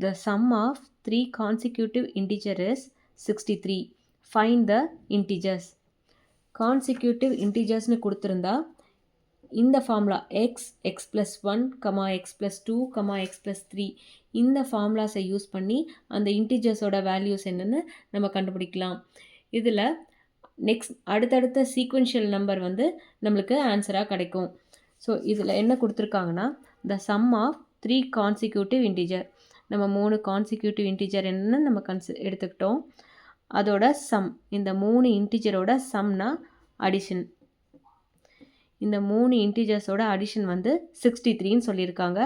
The sum of 3 consecutive integers is 63. Find the integers. Consecutive integersனு கொடுத்திருந்தா இந்த formula x plus 1, x plus 2, x plus 3 இந்த ஃபார்முலாஸை use பண்ணி அந்த இன்டிஜர்ஸோட values என்னன்னு நம்ம கண்டுபிடிக்கலாம். இதில் நெக்ஸ்ட் அடுத்தடுத்த சீக்வென்ஷியல் நம்பர் வந்து நம்மளுக்கு ஆன்சராக கிடைக்கும். ஸோ இதில் என்ன கொடுத்துருக்காங்கன்னா the sum of 3 consecutive integer, நம்ம 3 கான்சிக்யூட்டிவ் இன்டிஜர் என்னன்னு நம்ம எடுத்துக்கிட்டோம். அதோட சம், இந்த 3 இன்டிஜரோட சம்னா அடிஷன். இந்த 3 இன்டிஜர்ஸோட அடிஷன் வந்து 63ன்னு சொல்லியிருக்காங்க.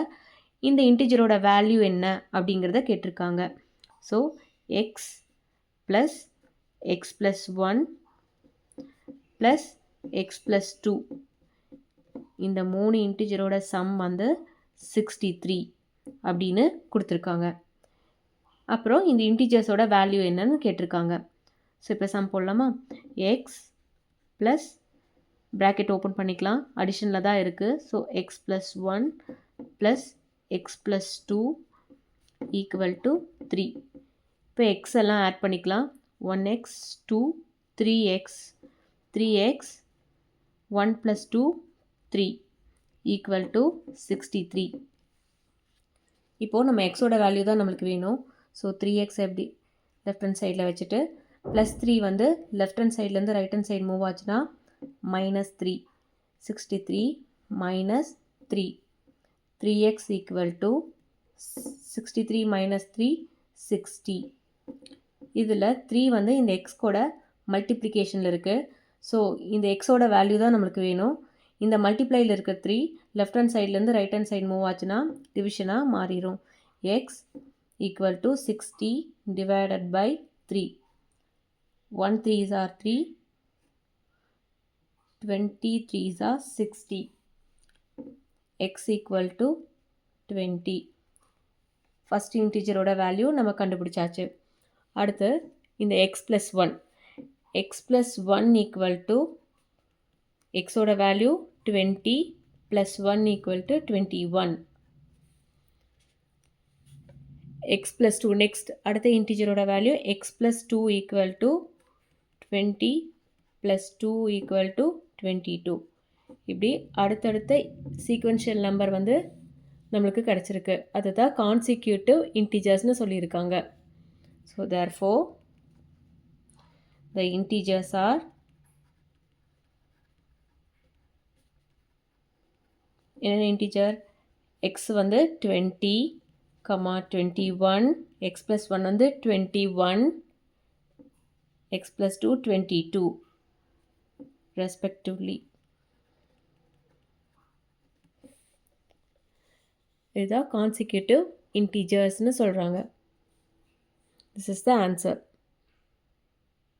இந்த இன்டிஜரோட வேல்யூ என்ன அப்படிங்கிறத கேட்டிருக்காங்க. So X plus X plus 1 plus X plus 2 இந்த 3 இன்டிஜரோட சம் வந்து 63 அப்படின்னு கொடுத்துருக்காங்க. அப்புறம் இந்த இன்டிஜர்ஸோட வேல்யூ என்னன்னு கேட்டிருக்காங்க. ஸோ இப்போ சம் போடலாமா? எக்ஸ் ப்ளஸ் ப்ராக்கெட் ஓப்பன் பண்ணிக்கலாம், அடிஷனில் தான் இருக்குது. So X plus 1 plus X plus 2 equal to 3. இப்போ எக்ஸ் எல்லாம் ஆட் பண்ணிக்கலாம். 1x 2 3x 3x 1 + 2 3 equal to 63. இப்போது நம்ம எக்ஸோட வேல்யூ தான் நம்மளுக்கு வேணும். ஸோ 3x எப்படி லெஃப்ட் ஹேண்ட் சைடில் வச்சுட்டு ப்ளஸ் 3 வந்து லெஃப்ட் ஹேண்ட் சைட்லேருந்து ரைட் ஹேண்ட் சைடு மூவ் ஆச்சுன்னா -3 63 -3 3x ஈக்குவல் டு 63 - 3 60. இதில் 3 வந்து இந்த எக்ஸ்கோட மல்டிப்ளிகேஷனில் இருக்குது. ஸோ இந்த எக்ஸோட வேல்யூ தான் நம்மளுக்கு வேணும். இந்த மல்டிப்ளையில் இருக்க 3 லெஃப்ட் ஹேண்ட் சைட்லேருந்து ரைட் ஹேண்ட் சைடு மூவ் ஆச்சுன்னா டிவிஷனாக மாறிடும். X equal to 60 divided by 3. 1 3s are 3, 20 3s are 60. x equal to 20. First இன்டிஜரோட வேல்யூ நம்ம கண்டுபிடிச்சாச்சு. அடுத்து இந்த எக்ஸ் ப்ளஸ் 1 ஈக்குவல் டு எக்ஸோட value 20 plus 1 equal to 21. X plus 2 next அடுத்த இன்டிஜரோட value x plus 2 equal to 20 plus 2 equal to 22. இப்படி அடுத்தடுத்த சீக்வென்ஷியல் நம்பர் வந்து நம்மளுக்கு கிடச்சிருக்கு. அதுதான் கான்சிக்யூட்டிவ் இன்டிஜர்ஸ்னு சொல்லியிருக்காங்க. So therefore the integers are என்ன இன்டிஜர்? எக்ஸ் வந்து 20, 21, எக்ஸ் ப்ளஸ் 1 வந்து 21, எக்ஸ் ப்ளஸ் 2 22 respectively. இதுதான் கான்சிக்யூட்டிவ் இன்டிஜர்ஸ்னு சொல்கிறாங்க. This is the answer.